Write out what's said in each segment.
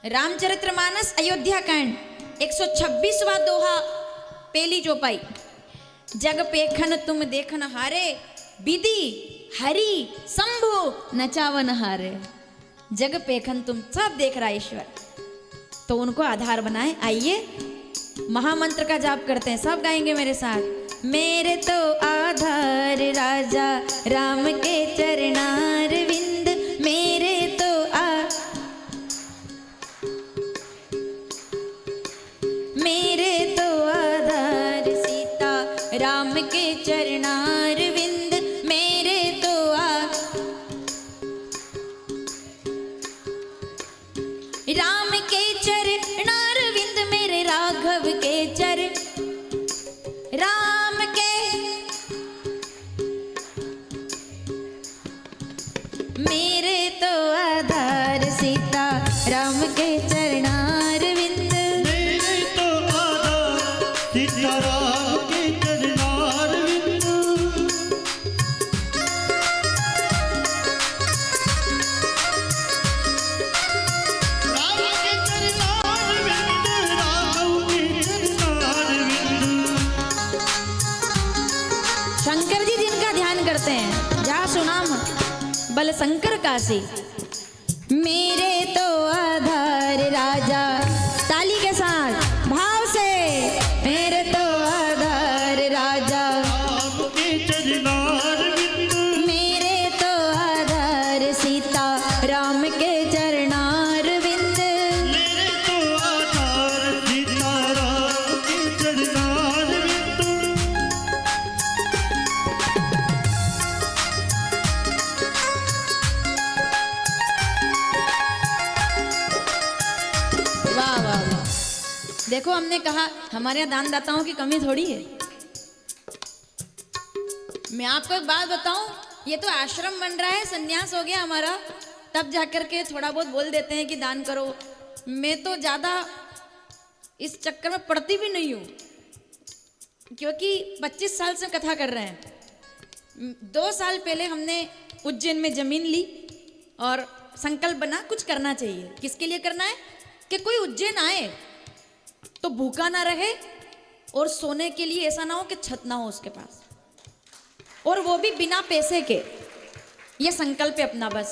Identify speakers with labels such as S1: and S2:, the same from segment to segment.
S1: रामचरितमानस अयोध्या कांड 126वां दोहा पहली चौपाई। जग पेखन तुम देखन हारे, विधि हरि शंभु नचावन हारे। जग पेखन तुम सब देख रहा ईश्वर, तो उनको आधार बनाए। आइए महामंत्र का जाप करते हैं, सब गाएंगे मेरे साथ। मेरे तो आधार राजा राम के चरणार विंद, मेरे तो मेरे तो आधार सीता राम के चरणार विंद, मेरे तो राम के चरणार विंद, मेरे राघव के चर राम के मेरे तो आधार सीता राम के चरणार विंद,
S2: मेरे तो आधार सीता राम के चरणार विंद। राम के चरणार विंद, राम के चरणार विंद।
S1: शंकर जी जिनका ध्यान करते हैं, जा सुनाम बल शंकर काशी। मेरे तो आधार राजा, ताली के साथ भाव से, मेरे तो आधार राजा
S2: राम के चरणार विंद,
S1: मेरे तो आधार सीता राम के चरणार विंद।
S2: मेरे तो आधार सीता राम के चरणार विंद।
S1: वाह वाह वाह। देखो हमने कहा हमारे यहाँ दानदाताओं की कमी थोड़ी है। मैं आपको एक बात बताऊं, ये तो आश्रम बन रहा है, संन्यास हो गया हमारा, तब जाकर के थोड़ा बहुत बोल देते हैं कि दान करो। मैं तो ज्यादा इस चक्कर में पड़ती भी नहीं हूं, क्योंकि 25 साल से कथा कर रहे हैं। 2 साल पहले हमने उज्जैन में जमीन ली और संकल्प बना कुछ करना चाहिए। किसके लिए करना है कि कोई उज्जैन आए तो भूखा ना रहे, और सोने के लिए ऐसा ना हो कि छत ना हो उसके पास, और वो भी बिना पैसे के। ये संकल्प है अपना बस।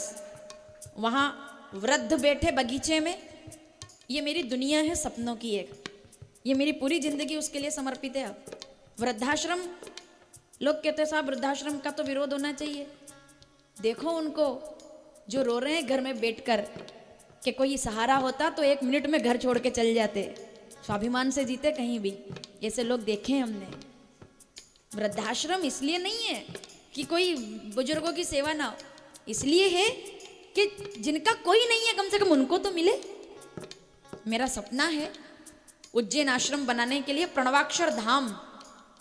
S1: वहाँ वृद्ध बैठे बगीचे में, ये मेरी दुनिया है सपनों की एक, ये मेरी पूरी जिंदगी उसके लिए समर्पित है। अब वृद्धाश्रम, लोग कहते हैं साहब वृद्धाश्रम का तो विरोध होना चाहिए। देखो उनको जो रो रहे हैं घर में बैठकर, कि कोई सहारा होता तो 1 मिनट में घर छोड़ के चल जाते, स्वाभिमान से जीते कहीं भी। ऐसे लोग देखे हैं हमने। वृद्धाश्रम इसलिए नहीं है कि कोई बुजुर्गों की सेवा ना हो, इसलिए है कि जिनका कोई नहीं है कम से कम उनको तो मिले। मेरा सपना है उज्जैन आश्रम बनाने के लिए प्रणवाक्षर धाम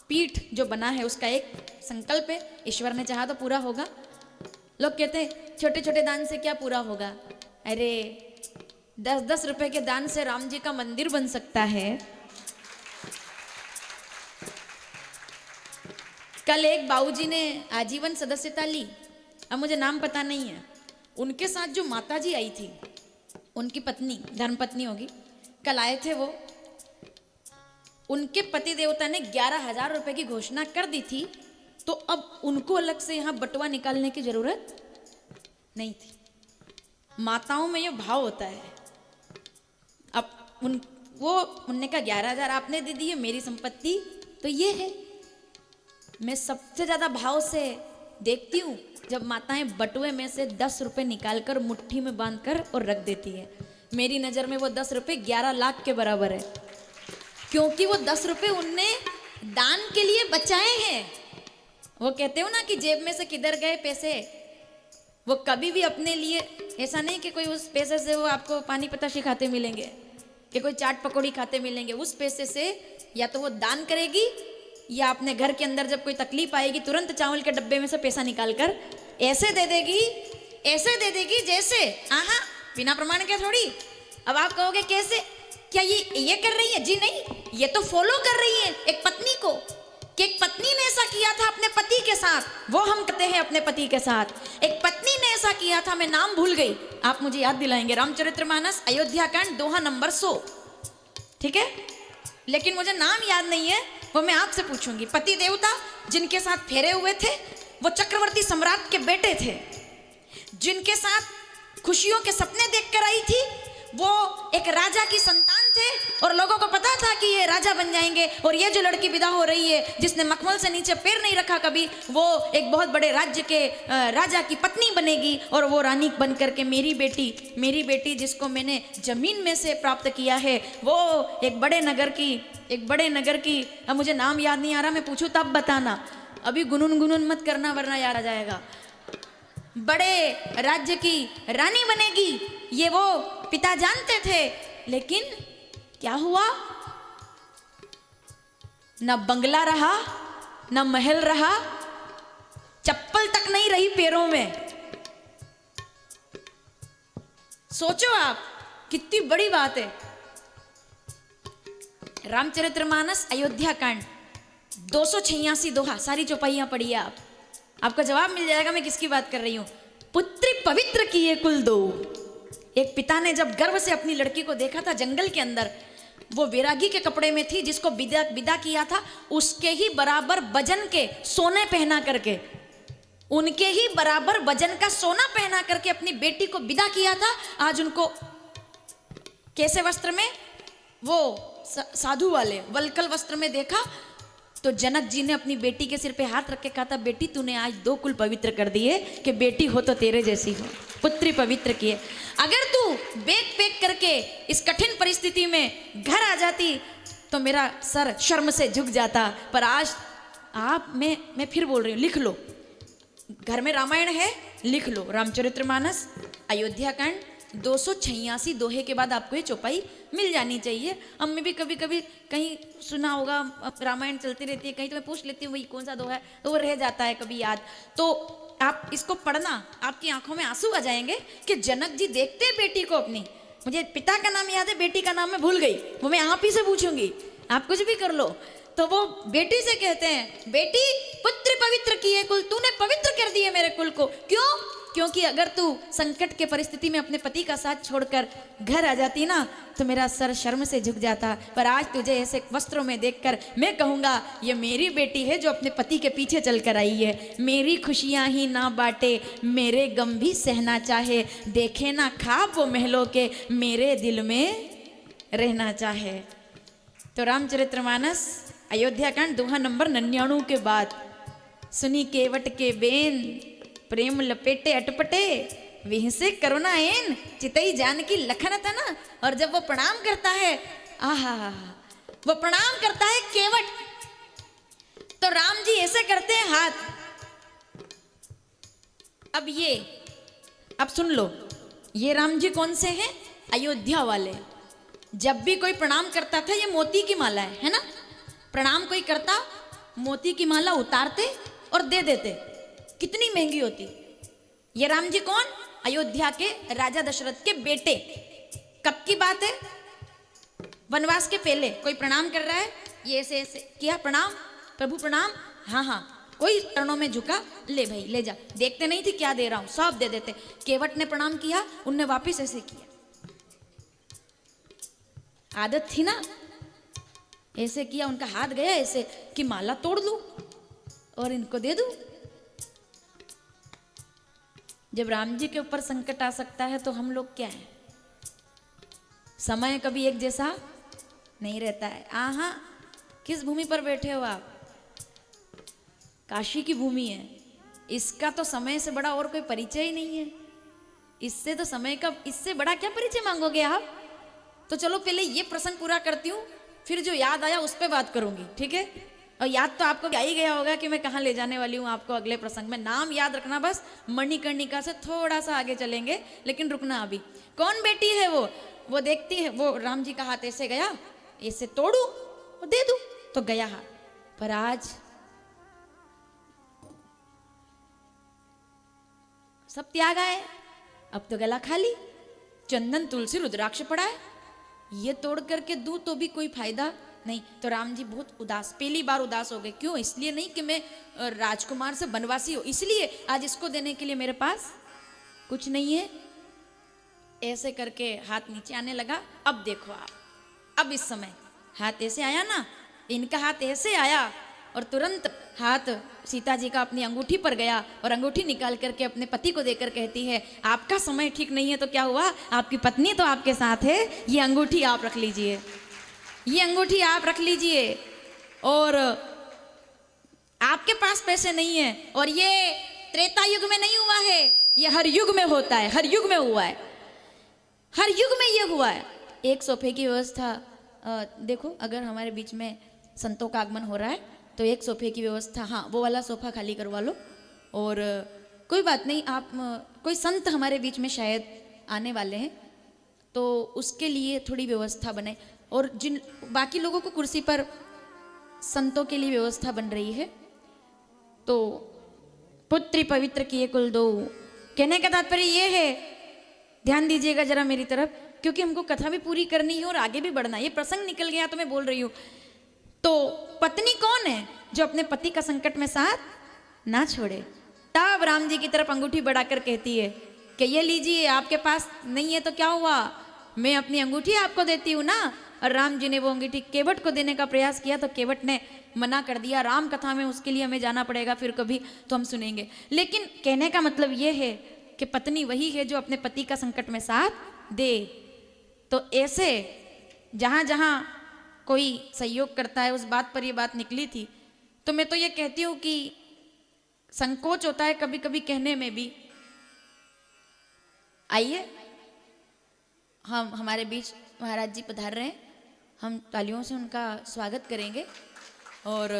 S1: पीठ जो बना है उसका एक संकल्प है। ईश्वर ने चाहा तो पूरा होगा। लोग कहते हैं छोटे छोटे दान से क्या पूरा होगा। अरे 10-10 रुपए के दान से राम जी का मंदिर बन सकता है। कल एक बाबूजी ने आजीवन सदस्यता ली, अब मुझे नाम पता नहीं है। उनके साथ जो माता जी आई थी, उनकी पत्नी, धर्मपत्नी होगी, कल आए थे वो। उनके पति देवता ने 11,000 रुपए की घोषणा कर दी थी, तो अब उनको अलग से यहाँ बटुआ निकालने की जरूरत नहीं थी। माताओं में ये भाव होता है। अब उनने कहा 11,000 आपने दे दी है, मेरी संपत्ति तो ये है। मैं सबसे ज्यादा भाव से देखती हूँ जब माताएं बटुए में से 10 रुपए निकालकर मुट्ठी में बांधकर और रख देती है। मेरी नजर में वो 10 रुपए 11 लाख के बराबर है, क्योंकि वो 10 रुपए उनने दान के लिए बचाए हैं। वो कहते हो ना कि जेब में से किधर गए पैसे, वो कभी भी अपने लिए ऐसा नहीं कि कोई उस पैसे से वो आपको पानी पताशी खाते मिलेंगे, कि कोई चाट पकौड़ी खाते मिलेंगे। उस पैसे से या तो वो दान करेगी, या अपने घर के अंदर जब कोई तकलीफ आएगी तुरंत चावल के डब्बे में से पैसा निकालकर ऐसे दे देगी, ऐसे दे देगी जैसे आहा बिना प्रमाण के थोड़ी। अब आप कहोगे कैसे, क्या ये कर रही है? जी नहीं, ये तो फॉलो कर रही है एक पत्नी को, कि एक पत्नी ने ऐसा किया था अपने पति के साथ, वो हम कहते हैं अपने पति के साथ। एक पत्नी ने ऐसा किया था, मैं नाम भूल गई, आप मुझे याद दिलाएंगे। रामचरितमानस अयोध्या कांड दोहा नंबर 100, ठीक है, लेकिन मुझे नाम याद नहीं है, वो मैं आपसे पूछूंगी। पति देवता जिनके साथ फेरे हुए थे, वो चक्रवर्ती सम्राट के बेटे थे, जिनके साथ खुशियों के सपने देखकर आई थी, वो एक राजा की संतान थे और लोगों को पता था कि ये राजा बन जाएंगे। और ये जो लड़की विदा हो रही है, जिसने मखमल से नीचे पैर नहीं रखा कभी, वो एक बहुत बड़े राज्य के राजा की पत्नी बनेगी और वो रानी बन करके मेरी बेटी जिसको मैंने जमीन में से प्राप्त किया है, वो एक बड़े नगर की अब मुझे नाम याद नहीं आ रहा, मैं पूछूं तब बताना, अभी गुनून मत करना वरना याद आ जाएगा। बड़े राज्य की रानी बनेगी, ये वो पिता जानते थे, लेकिन क्या हुआ, न बंगला रहा, न महल रहा, चप्पल तक नहीं रही पैरों में। सोचो आप, कितनी बड़ी बात है। रामचरितमानस अयोध्या कांड 286 दोहा, सारी चौपाइयां पढ़िए आप, आपका जवाब मिल जाएगा मैं किसकी बात कर रही हूं। पुत्री पवित्र किए कुल दो। एक पिता ने जब गर्व से अपनी लड़की को देखा था जंगल के अंदर, वो वैरागी के कपड़े में थी, जिसको विदा किया था, उसके ही बराबर वजन के सोने पहना करके, उनके ही बराबर वजन का सोना पहना करके अपनी बेटी को विदा किया था। आज उनको कैसे वस्त्र में, वो साधु वाले वलकल वस्त्र में देखा, तो जनक जी ने अपनी बेटी के सिर पे हाथ रख के कहा था, बेटी तूने आज 2 कुल पवित्र कर दिए कि बेटी हो तो तेरे जैसी हो, पुत्री पवित्र किए। अगर तू बैग पैक करके इस कठिन परिस्थिति में घर आ जाती तो मेरा सर शर्म से झुक जाता, पर आज मैं फिर बोल रही हूँ, लिख लो, घर में रामायण है, लिख लो, रामचरितमानस अयोध्या कांड 286 दोहे के बाद आपको ये चौपाई मिल जानी चाहिए। हमने भी कभी कभी कहीं सुना होगा, रामायण चलती रहती है कहीं, तो मैं पूछ लेती हूँ वही कौन सा दोहा है, तो वो रह जाता है कभी याद। तो आप इसको पढ़ना, आपकी आंखों में आंसू आ जाएंगे कि जनक जी देखते हैं बेटी को अपनी, मुझे पिता का नाम याद है, बेटी का नाम मैं भूल गई, वो मैं आप ही से पूछूंगी, आप कुछ भी कर लो। तो वो बेटी से कहते हैं, बेटी पुत्र पवित्र किए कुल, तूने पवित्र कर दिए मेरे कुल को। क्यों? क्योंकि अगर तू संकट के परिस्थिति में अपने पति का साथ छोड़कर घर आ जाती ना, तो मेरा सर शर्म से झुक जाता, पर आज तुझे ऐसे वस्त्रों में देखकर मैं कहूँगा ये मेरी बेटी है जो अपने पति के पीछे चलकर आई है। मेरी खुशियाँ ही ना बांटे, मेरे गम भी सहना चाहे, देखे ना ख्वाब वो महलों के, मेरे दिल में रहना चाहे। तो रामचरितमानस अयोध्या कांड दोहा नंबर 99 के बाद, सुनी केवट के बेन, प्रेम लपेटे अटपटे, विहसे करुणा एन, चितई जान की लखन था ना। और जब वो प्रणाम करता है, आहा, वो प्रणाम करता है केवट, तो राम जी ऐसे करते हैं हाथ। अब सुन लो, ये राम जी कौन से हैं? अयोध्या वाले। जब भी कोई प्रणाम करता था, ये मोती की माला है ना, प्रणाम कोई करता, मोती की माला उतारते और दे देते, कितनी महंगी होती। ये राम जी कौन? अयोध्या के राजा दशरथ के बेटे। कब की बात है? वनवास के पहले। कोई प्रणाम कर रहा है, ये ऐसे ऐसे किया, प्रणाम प्रभु प्रणाम, हाँ हाँ, कोई चरणों में झुका, ले भाई ले जा, देखते नहीं थी क्या दे रहा हूं, सब दे देते। केवट ने प्रणाम किया, उनने वापिस ऐसे किया, आदत थी ना, ऐसे किया, उनका हाथ गया ऐसे कि माला तोड़ लूं और इनको दे दूं। जब राम जी के ऊपर संकट आ सकता है तो हम लोग क्या है? समय कभी एक जैसा नहीं रहता है। आहा, किस भूमि पर बैठे हो आप? काशी की भूमि है। इसका तो समय से बड़ा और कोई परिचय ही नहीं है। इससे तो समय का, इससे बड़ा क्या परिचय मांगोगे आप? तो चलो पहले ये प्रसंग पूरा करती हूँ, फिर जो याद आया उस पर बात करूंगी, ठीक है? और याद तो आपको आ ही गया होगा कि मैं कहाँ ले जाने वाली हूँ आपको अगले प्रसंग में। नाम याद रखना बस, मणिकर्णिका से थोड़ा सा आगे चलेंगे, लेकिन रुकना अभी। कौन बेटी है वो देखती है, वो राम जी का हाथ ऐसे गया, ऐसे तोड़ू और दे दूं, तो गया हाथ। पर आज सब त्याग आए, अब तो गला खाली, चंदन तुलसी रुद्राक्ष पड़ा है, ये तोड़ करके दूं तो भी कोई फायदा नहीं तो राम जी बहुत उदास, पहली बार उदास हो गए। क्यों? इसलिए नहीं कि मैं राजकुमार से बनवासी हूं, इसलिए आज इसको देने के लिए मेरे पास कुछ नहीं है। ऐसे करके हाथ नीचे आने लगा। अब देखो आप, अब इस समय हाथ ऐसे आया ना, इनका हाथ ऐसे आया और तुरंत हाथ सीता जी का अपनी अंगूठी पर गया और अंगूठी निकाल करके अपने पति को देकर कहती है, आपका समय ठीक नहीं है तो क्या हुआ, आपकी पत्नी तो आपके साथ है, ये अंगूठी आप रख लीजिए, ये अंगूठी आप रख लीजिए। और आपके पास पैसे नहीं है, और ये त्रेता युग में नहीं हुआ है, ये हर युग में होता है, हर युग में हुआ है, हर युग में ये हुआ है। एक सोफे की व्यवस्था देखो, अगर हमारे बीच में संतों का आगमन हो रहा है तो एक सोफे की व्यवस्था, हाँ वो वाला सोफा खाली करवा लो। और कोई बात नहीं, आप कोई संत हमारे बीच में शायद आने वाले हैं तो उसके लिए थोड़ी व्यवस्था बनाए। और जिन बाकी लोगों को कुर्सी पर, संतों के लिए व्यवस्था बन रही है। तो पुत्री पवित्र किए कुल दो, कहने का तात्पर्य ये है, ध्यान दीजिएगा जरा मेरी तरफ, क्योंकि हमको कथा भी पूरी करनी है और आगे भी बढ़ना है। ये प्रसंग निकल गया तो मैं बोल रही हूँ। तो पत्नी कौन है जो अपने पति का संकट में साथ ना छोड़े? तब राम जी की तरफ अंगूठी बढ़ाकर कहती है कि ये लीजिए, आपके पास नहीं है तो क्या हुआ, मैं अपनी अंगूठी आपको देती हूँ ना। और राम जी ने वो अंगूठी केवट को देने का प्रयास किया तो केवट ने मना कर दिया। राम कथा में उसके लिए हमें जाना पड़ेगा, फिर कभी तो हम सुनेंगे। लेकिन कहने का मतलब ये है कि पत्नी वही है जो अपने पति का संकट में साथ दे। तो ऐसे जहाँ जहाँ कोई सहयोग करता है, उस बात पर ये बात निकली थी। तो मैं तो ये कहती हूँ कि संकोच होता है कभी कभी कहने में भी। आइए, हम हमारे बीच महाराज जी पधार रहे हैं, हम तालियों से उनका स्वागत करेंगे। और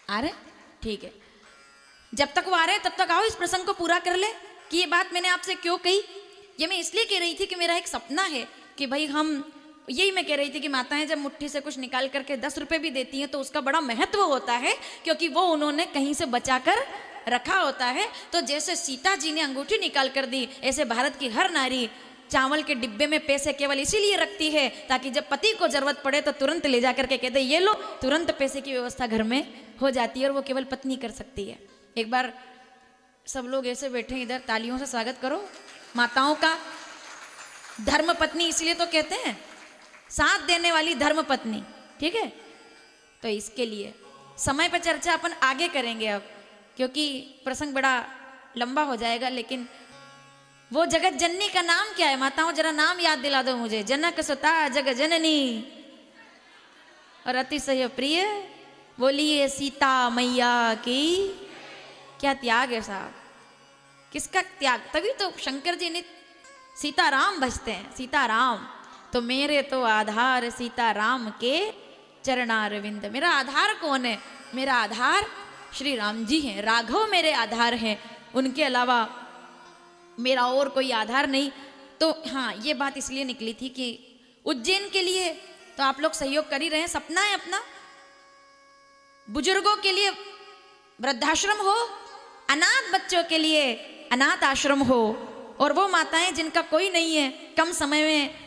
S1: आ रहे? ठीक है, जब तक वो आ रहे हैं तब तक आओ इस प्रसंग को पूरा कर ले कि ये बात मैंने आपसे क्यों कही। ये मैं इसलिए कह रही थी कि मेरा एक सपना है कि भाई हम, यही मैं कह रही थी कि माताएं जब मुट्ठी से कुछ निकाल करके 10 रुपए भी देती हैं तो उसका बड़ा महत्व होता है, क्योंकि वो उन्होंने कहीं से बचा कर रखा होता है। तो जैसे सीता जी ने अंगूठी निकाल कर दी, ऐसे भारत की हर नारी चावल के डिब्बे में पैसे केवल इसीलिए रखती है ताकि जब पति को जरूरत पड़े तो तुरंत ले जा करके कहते ये लो, तुरंत पैसे की व्यवस्था घर में हो जाती है, और वो केवल पत्नी कर सकती है। एक बार सब लोग ऐसे बैठे इधर, तालियों से स्वागत करो माताओं का। धर्म पत्नी इसलिए तो कहते हैं, साथ देने वाली धर्म पत्नी, ठीक है। तो इसके लिए समय पर चर्चा अपन आगे करेंगे अब, क्योंकि प्रसंग बड़ा लंबा हो जाएगा। लेकिन वो जगत जननी का नाम क्या है माताओं, जरा नाम याद दिला दो मुझे। जनक सुता जग जननी और अतिशय प्रिय, बोलिए सीता मैया की। क्या त्याग है साहब, किसका त्याग। तभी तो शंकर जी ने सीताराम भजते हैं, सीताराम। तो मेरे तो आधार सीताराम के चरणारविंद। मेरा आधार कौन है? मेरा आधार श्री राम जी हैं, राघव मेरे आधार हैं, उनके अलावा मेरा और कोई आधार नहीं। तो हाँ, ये बात इसलिए निकली थी कि उज्जैन के लिए तो आप लोग सहयोग कर ही रहे हैं, सपना है अपना। बुजुर्गों के लिए वृद्धाश्रम हो, अनाथ बच्चों के लिए अनाथ आश्रम हो, और वो माताएं जिनका कोई नहीं है, कम समय में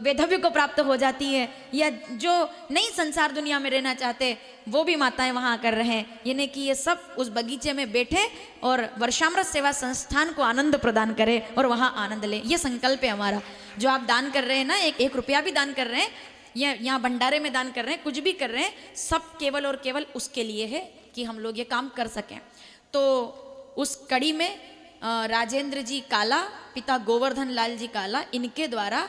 S1: वैधव्य को प्राप्त हो जाती है, या जो नई संसार दुनिया में रहना चाहते वो भी माताएं वहाँ कर रहे हैं। ये नहीं कि ये सब उस बगीचे में बैठे और वर्षामृत सेवा संस्थान को आनंद प्रदान करे और वहाँ आनंद ले। ये संकल्प है हमारा। जो आप दान कर रहे हैं ना, एक रुपया भी दान कर रहे हैं, या यहाँ भंडारे में दान कर रहे हैं, कुछ भी कर रहे हैं, सब केवल और केवल उसके लिए है कि हम लोग ये काम कर सकें। तो उस कड़ी में राजेंद्र जी काला, पिता गोवर्धन लाल जी काला, इनके द्वारा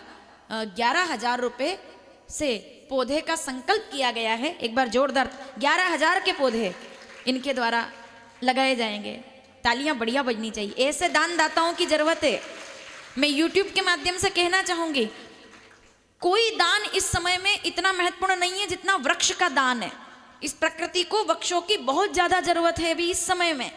S1: 11,000 रुपये से पौधे का संकल्प किया गया है। एक बार जोरदार 11,000 के पौधे इनके द्वारा लगाए जाएंगे। तालियां बढ़िया बजनी चाहिए, ऐसे दानदाताओं की जरूरत है। मैं YouTube के माध्यम से कहना चाहूंगी, कोई दान इस समय में इतना महत्वपूर्ण नहीं है जितना वृक्ष का दान है। इस प्रकृति को वृक्षों की बहुत ज्यादा जरूरत है अभी इस समय में।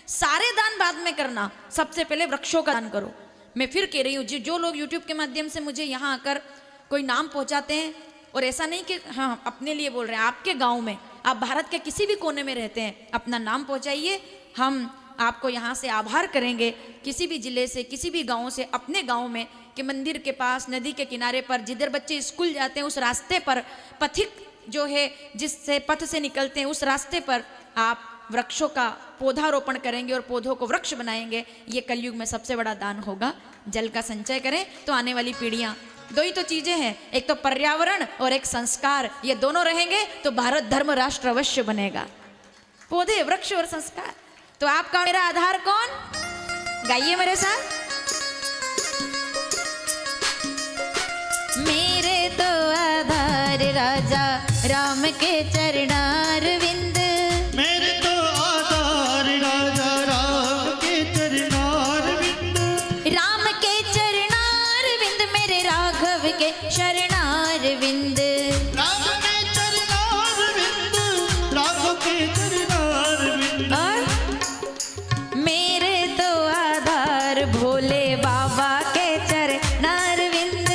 S1: सारे दान बाद में करना, सबसे पहले वृक्षों का दान करो। मैं फिर कह रही हूँ, जो लोग YouTube के माध्यम से मुझे यहाँ आकर कोई नाम पहुँचाते हैं, और ऐसा नहीं कि हाँ अपने लिए बोल रहे हैं, आपके गांव में, आप भारत के किसी भी कोने में रहते हैं, अपना नाम पहुँचाइए, हम आपको यहाँ से आभार करेंगे। किसी भी जिले से, किसी भी गाँव से अपने गाँव में कि मंदिर के पास, नदी के किनारे पर, जिधर बच्चे स्कूल जाते हैं उस रास्ते पर, पथिक जो है जिससे पथ से निकलते हैं उस रास्ते पर आप वृक्षों का पौधारोपण करेंगे और पौधों को वृक्ष बनाएंगे। ये कलयुग में सबसे बड़ा दान होगा। जल का संचय करें तो आने वाली पीढ़ियां, दो ही तो चीजें हैं, एक तो पर्यावरण और एक संस्कार, ये दोनों रहेंगे तो भारत धर्म राष्ट्र अवश्य बनेगा। पौधे, वृक्ष और संस्कार। तो आपका मेरा आधार कौन? गाइए मेरे साथ। मेरे तो आधार राजा राम के चरणारविंद,
S2: मेरे तो आधार राजा राम के चरणारविंद,
S1: राम के चरणारविंद मेरे राघव के शरणारविंद,
S2: राम के चरणारविंद, राघव के चरणारविंद।
S1: और मेरे तो आधार भोले बाबा के चरणारविंद,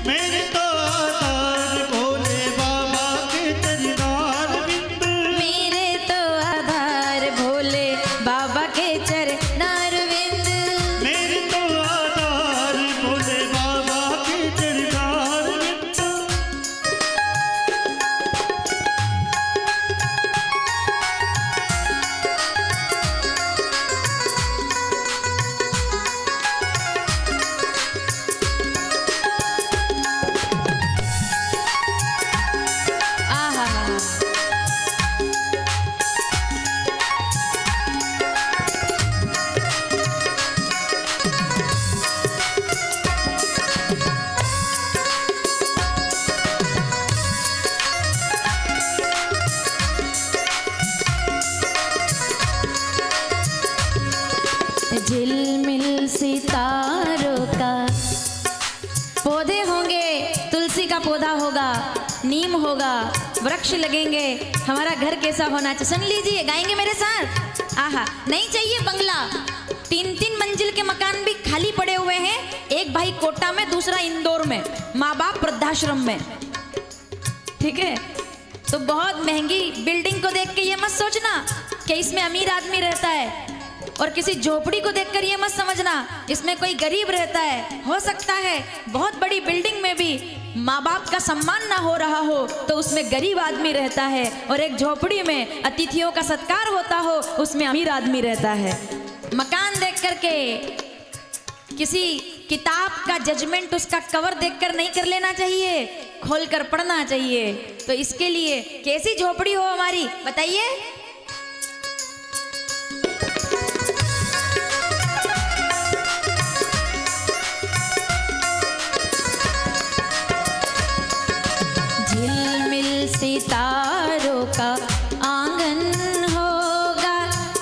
S2: मेरे तो आधार भोले बाबा के चरणारविंद,
S1: मेरे तो आधार भोले बाबा के चरणारविंद।
S2: मेरे तो आधार भोले बाबा के चरणारविंद।
S1: आहा, झिलमिल सितारों का पौधे होंगे, तुलसी का पौधा होगा, नीम होगा, वृक्ष लगेंगे, हमारा घर कैसा होना चाहिए सुन लीजिए, गाएंगे मेरे साथ। आहा, नहीं चाहिए बंगला, 3-3 मंजिल के मकान भी खाली पड़े हुए हैं, एक भाई कोटा में, दूसरा इंदौर में, माँ बाप वृद्धाश्रम में, ठीक है। तो बहुत महंगी बिल्डिंग को देख के ये मत सोचना कि इसमें अमीर आदमी रहता है, और किसी झोपड़ी को देखकर ये मत समझना इसमें कोई गरीब रहता है। हो सकता है बहुत बड़ी बिल्डिंग में भी माँ बाप का सम्मान ना हो रहा हो तो उसमें गरीब आदमी रहता है, और एक झोपड़ी में अतिथियों का सत्कार होता हो उसमें अमीर आदमी रहता है। मकान देख करके, किसी किताब का जजमेंट उसका कवर देखकर नहीं कर लेना चाहिए, खोलकर पढ़ना चाहिए। तो इसके लिए कैसी झोपड़ी हो हमारी बताइए। झिलमिल सितारों का आंगन होगा,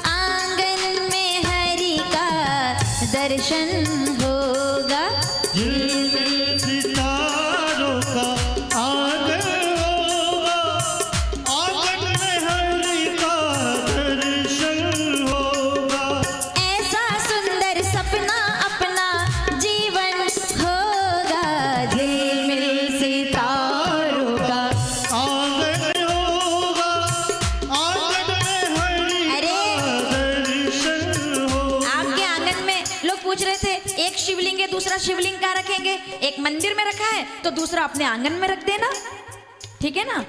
S1: आंगन में हरि का दर्शन होगा।
S2: झिलमिल सितारों का आंगन होगा, आंगन में हरि का दर्शन होगा।
S1: ऐसा सुंदर सपना अपना जीवन होगा। झिलमिल सितारों का
S2: आंगन होगा, आंगन में हरि का दर्शन होगा।
S1: आपके आंगन में लोग पूछ रहे थे, एक शिवलिंग है, दूसरा शिवलिंग का रखेंगे, एक मंदिर में रखा है तो दूसरा अपने आंगन में रख देना, ठीक है ना,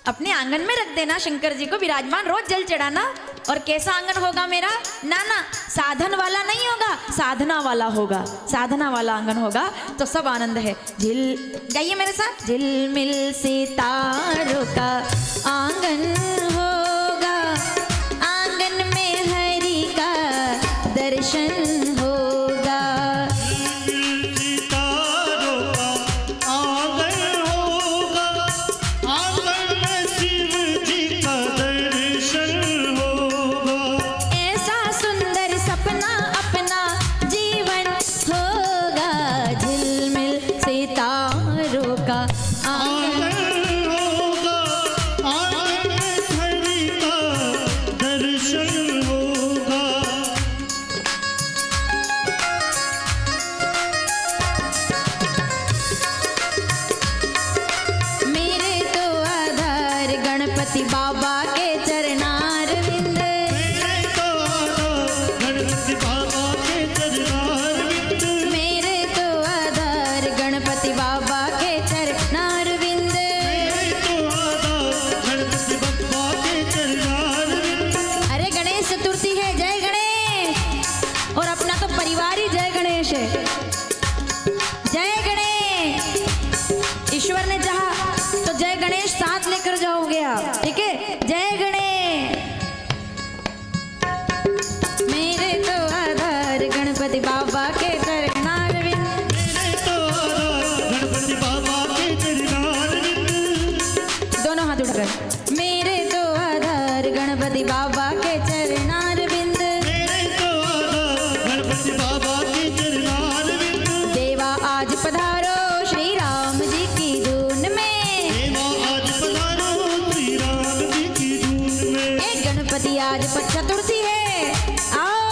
S1: अपने आंगन में रख देना, शंकर जी को विराजमान, रोज जल चढ़ाना। और कैसा आंगन होगा मेरा? ना ना, साधन वाला नहीं होगा, साधना वाला होगा, साधना वाला आंगन होगा, तो सब आनंद है। गाइए मेरे साथ। झिलमिल सितारों का आंगन होगा, आंगन में हरि का दर्शन होगा।
S2: सितारों का आंगन होगा, आंगन में शिव जी का दर्शन होगा।
S1: ऐसा सुंदर सपना अपना जीवन होगा। झिलमिल सितारों का आंगन
S2: आंगन होगा, आंगन में हरि का दर्शन होगा।
S1: आप, ठीक है। जय गणेश। मेरे तो आधार गणपति बाबा के चरणारविंद,
S2: मेरे तो आधार गणपति बाबा के चरणारविंद।
S1: दोनों हाथ उठाकर। मेरे तो आधार गणपति बाबा के चरणारविंद,
S2: मेरे तो आधार गणपति बाबा के चरणारविंद।
S1: देवा आज पधारो श्री राम जी की धून में,
S2: देवा आज पधारो श्री राम जी की धून में।
S1: एक गणपति आज चतुर्थी है, आओ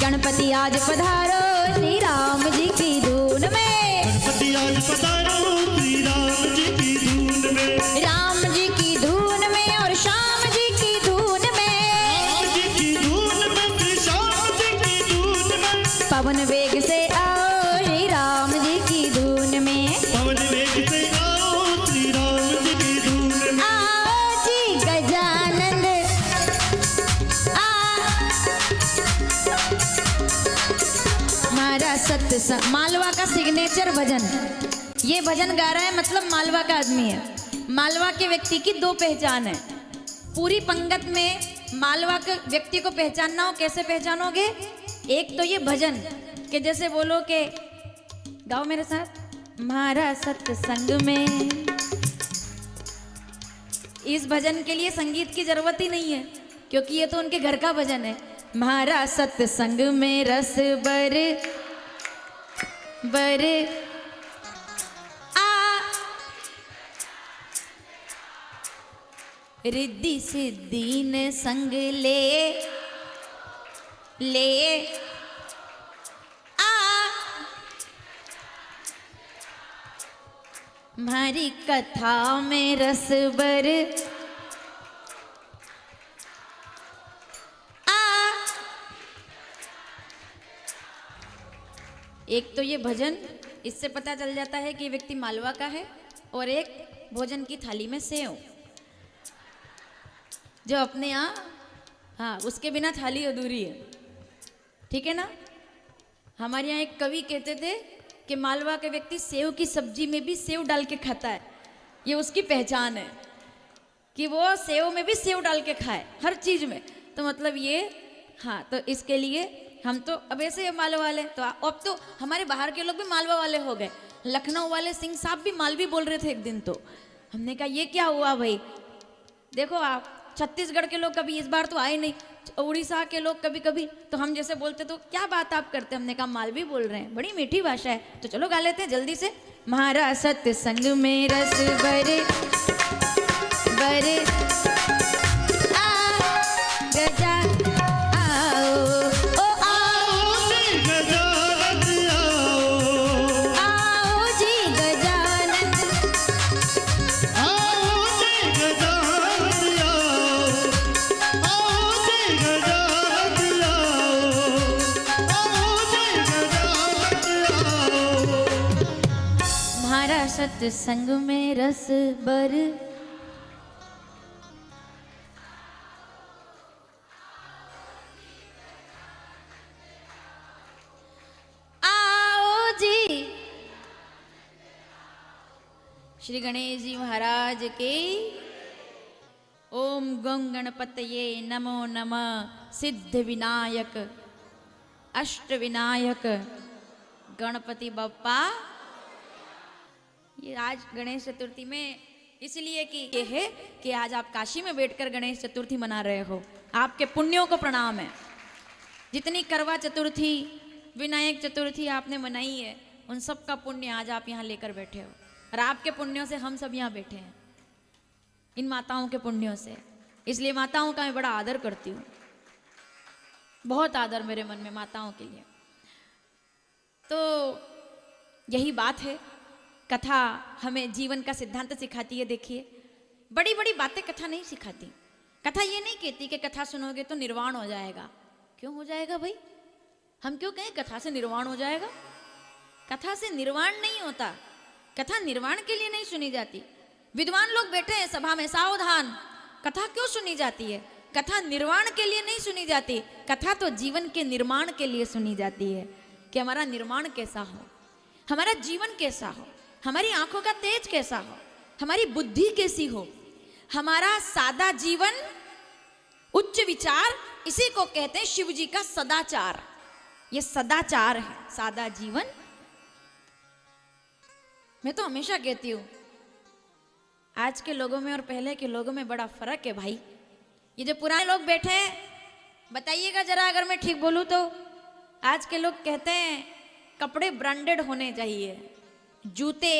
S1: गणपति आज पधारो श्री राम जी की धून में,
S2: गणपति आज पधारो श्री राम जी की धून में।
S1: राम जी की धून में और श्याम जी की धून में,
S2: राम जी की धून में श्री श्याम जी की धून में।
S1: पवन वेग से आओ श्री राम जी की धून में,
S2: पवन वेग से आओ श्री राम जी की धून में।
S1: आओ जी गजानंद हमारा सत्संग। मालवा का सिग्नेचर भजन, ये भजन गा रहा है मतलब मालवा का आदमी है। मालवा के व्यक्ति की दो पहचान है। पूरी पंगत में मालवा के व्यक्ति को पहचानना हो, कैसे पहचानोगे? एक तो ये भजन कि जैसे बोलो कि गाओ मेरे साथ, हमारा सत्संग में। इस भजन के लिए संगीत की जरूरत ही नहीं है, क्योंकि ये तो उनके घर का भजन है। हमारा सत्संग में रस बर बर आ, रिद्धि सिद्धि ने संग ले ले आ, हमारी कथा में रस बर आ। एक तो ये भजन, इससे पता चल जाता है कि व्यक्ति मालवा का है। और एक भोजन की थाली में सेव, जो अपने यहाँ, हाँ, उसके बिना थाली अधूरी है, ठीक है ना। हमारे यहाँ एक कवि कहते थे कि मालवा के व्यक्ति सेव की सब्जी में भी सेव डाल के खाता है। ये उसकी पहचान है कि वो सेव में भी सेव डाल के खाए, हर चीज में। तो मतलब ये, हाँ, तो इसके लिए हम तो अब ऐसे मालवा वाले, तो अब तो हमारे बाहर के लोग भी मालवा वाले हो गए। लखनऊ वाले सिंह साहब भी मालवी बोल रहे थे एक दिन। तो हमने कहा ये क्या हुआ भाई? देखो आप छत्तीसगढ़ के लोग कभी इस बार तो आए नहीं, उड़ीसा के लोग कभी कभी, तो हम जैसे बोलते तो क्या बात आप करते, हमने कहा मालवी बोल रहे हैं, बड़ी मीठी भाषा है। तो चलो गा लेते हैं जल्दी से। महारा सत्संग में रस बर बर आ गजा आओ ओ
S2: आओ जी गजानंद आओ।
S1: आओ जी गजानंद,
S2: आओ जी गजानंद आओ। आओ जी गजानंद आओ। आओ जी गजानंद आओ।
S1: महारा सत्संग में रस बर आओ जी। श्री गणेश जी महाराज के। ओम गं गणपतये नमो नमः। सिद्ध विनायक अष्ट विनायक गणपति बप्पा। ये आज गणेश चतुर्थी में इसलिए कि ये है कि आज आप काशी में बैठकर गणेश चतुर्थी मना रहे हो। आपके पुण्यों को प्रणाम है। जितनी करवा चतुर्थी, विनायक चतुर्थी आपने मनाई है, उन सब का पुण्य आज आप यहाँ लेकर बैठे हो। और आपके पुण्यों से हम सब यहाँ बैठे हैं, इन माताओं के पुण्यों से। इसलिए माताओं का मैं बड़ा आदर करती हूँ, बहुत आदर मेरे मन में माताओं के लिए। तो यही बात है, कथा हमें जीवन का सिद्धांत सिखाती है। देखिए, बड़ी बड़ी बातें कथा नहीं सिखाती। कथा ये नहीं कहती कि कथा सुनोगे तो निर्वाण हो जाएगा। क्यों हो जाएगा भाई? हम क्यों कहें कथा से निर्वाण हो जाएगा? कथा से निर्वाण नहीं होता। कथा निर्वाण के लिए नहीं सुनी जाती। विद्वान लोग बैठे हैं सभा में, सावधान। कथा क्यों सुनी जाती है? कथा निर्वाण के लिए नहीं सुनी जाती। कथा तो जीवन के निर्माण के लिए सुनी जाती है कि हमारा निर्माण कैसा हो, हमारा जीवन कैसा हो, हमारी आंखों का तेज कैसा हो, हमारी बुद्धि कैसी हो, हमारा सादा जीवन, उच्च विचार, इसी को कहते हैं शिव जी का सदाचार। ये सदाचार है, सादा जीवन। मैं तो हमेशा कहती हूं आज के लोगों में और पहले के लोगों में बड़ा फर्क है भाई। ये जो पुराने लोग बैठे हैं, बताइएगा जरा अगर मैं ठीक बोलूं तो, आज के लोग कहते हैं कपड़े ब्रांडेड होने चाहिए, जूते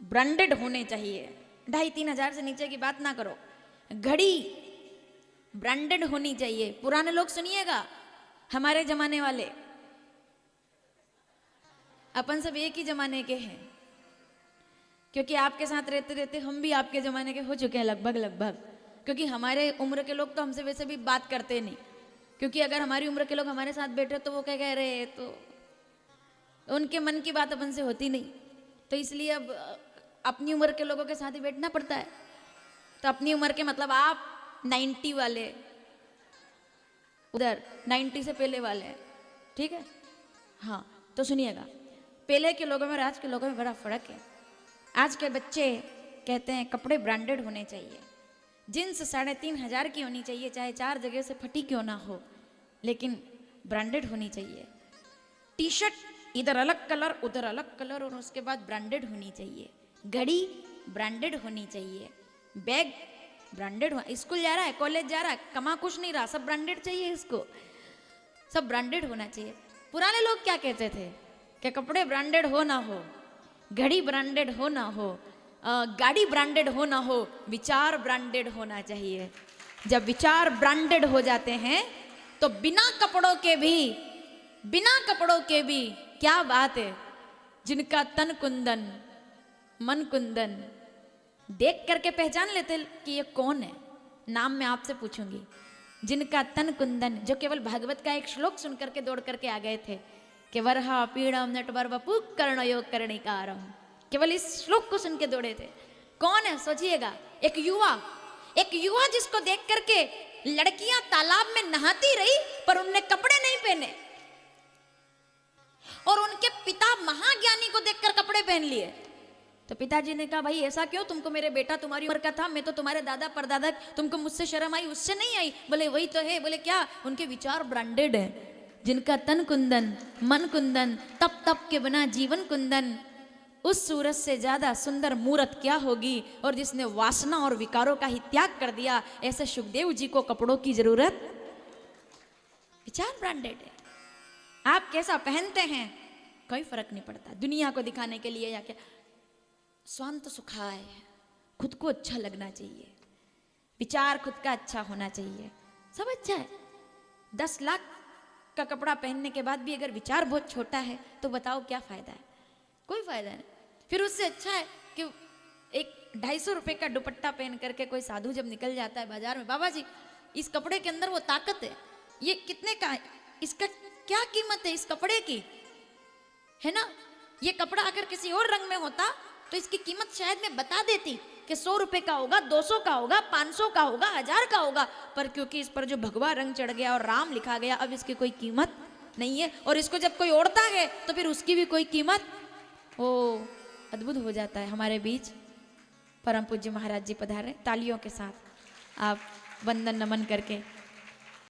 S1: ब्रांडेड होने चाहिए, 2,500-3 हजार से नीचे की बात ना करो, घड़ी ब्रांडेड होनी चाहिए। पुराने लोग सुनिएगा, हमारे जमाने वाले, अपन सब एक ही जमाने के हैं, क्योंकि आपके साथ रहते रहते हम भी आपके जमाने के हो चुके हैं लगभग। क्योंकि हमारे उम्र के लोग तो हमसे वैसे भी बात करते नहीं, क्योंकि अगर हमारी उम्र के लोग हमारे साथ बैठे तो वो क्या कह रहे हैं, तो उनके मन की बात अपन से होती नहीं। तो इसलिए अब अपनी उम्र के लोगों के साथ ही बैठना पड़ता है। तो अपनी उम्र के मतलब आप 90 वाले, उधर 90 से पहले वाले हैं, ठीक है। हाँ तो सुनिएगा, पहले के लोगों में और आज के लोगों में बड़ा फर्क है। आज के बच्चे कहते हैं कपड़े ब्रांडेड होने चाहिए, जींस 3,500 की होनी चाहिए, चाहे 4 जगह से फटी क्यों ना हो, लेकिन ब्रांडेड होनी चाहिए। टी शर्ट इधर अलग कलर उधर अलग कलर, और उसके बाद ब्रांडेड होनी चाहिए। घड़ी ब्रांडेड होनी चाहिए, बैग ब्रांडेड हो, स्कूल जा रहा है, कॉलेज जा रहा है, कमा कुछ नहीं रहा, सब ब्रांडेड चाहिए, इसको सब ब्रांडेड होना चाहिए। पुराने लोग क्या कहते थे कि कपड़े ब्रांडेड हो ना हो, घड़ी ब्रांडेड हो ना हो, गाड़ी ब्रांडेड हो ना हो, विचार ब्रांडेड होना चाहिए। जब विचार ब्रांडेड हो जाते हैं तो बिना कपड़ों के भी क्या बात है, जिनका तन कुंदन मन कुंदन, देख करके पहचान लेते कि ये कौन है। नाम मैं आपसे पूछूंगी, जिनका तन कुंदन, जो केवल भागवत का एक श्लोक सुन करके दौड़ करके आ गए थे कि वरहा पीड़म नटवर वपु कर्णयोग कर्णिकारम, केवल इस श्लोक को सुन के दौड़े थे। कौन है सोचिएगा, एक युवा जिसको देख करके लड़कियां तालाब में नहाती रही पर उनने कपड़े नहीं पहने, और उनके पिता महाज्ञानी को देखकर कपड़े पहन लिए। तो पिताजी ने कहा भाई ऐसा क्यों, तुमको मेरे बेटा तुम्हारी उम्र का था, मैं तो तुम्हारे दादा परदादा, तुमको मुझसे शर्म आई, उससे नहीं आई। बोले वही तो है। बोले क्या, उनके विचार ब्रांडेड है। जिनका तन कुंदन मन कुंदन, तप तप के बना जीवन कुंदन, उस सूरज से ज्यादा सुंदर मूरत क्या होगी। और जिसने वासना और विकारों का ही त्याग कर दिया, ऐसे सुखदेव जी को कपड़ों की जरूरत। विचार ब्रांडेड है। आप कैसा पहनते हैं कोई फर्क नहीं पड़ता, दुनिया को दिखाने के लिए या क्या, स्वांत सुखाय, खुद को अच्छा लगना चाहिए, विचार खुद का अच्छा होना चाहिए, सब अच्छा है। 10 लाख का कपड़ा पहनने के बाद भी अगर विचार बहुत छोटा है तो बताओ क्या फायदा है, कोई फायदा नहीं। फिर उससे अच्छा है कि एक 250 रुपए का दुपट्टा पहन करके कोई साधु जब निकल जाता है बाजार में, बाबा जी इस कपड़े के अंदर वो ताकत है, ये कितने का है, इसका क्या कीमत है इस कपड़े की, है ना। ये कपड़ा अगर किसी और रंग में होता तो इसकी कीमत शायद मैं बता देती कि 100 रुपए का होगा, 200 का होगा, 500 का होगा, 1000 का होगा, पर क्योंकि इस पर जो भगवा रंग चढ़ गया और राम लिखा गया, अब इसकी कोई कीमत नहीं है। और इसको जब कोई ओढ़ता है तो फिर उसकी भी कोई कीमत। ओ अद्भुत हो जाता है। हमारे बीच परम पूज्य महाराज जी पधारे, तालियों के साथ आप वंदन नमन करके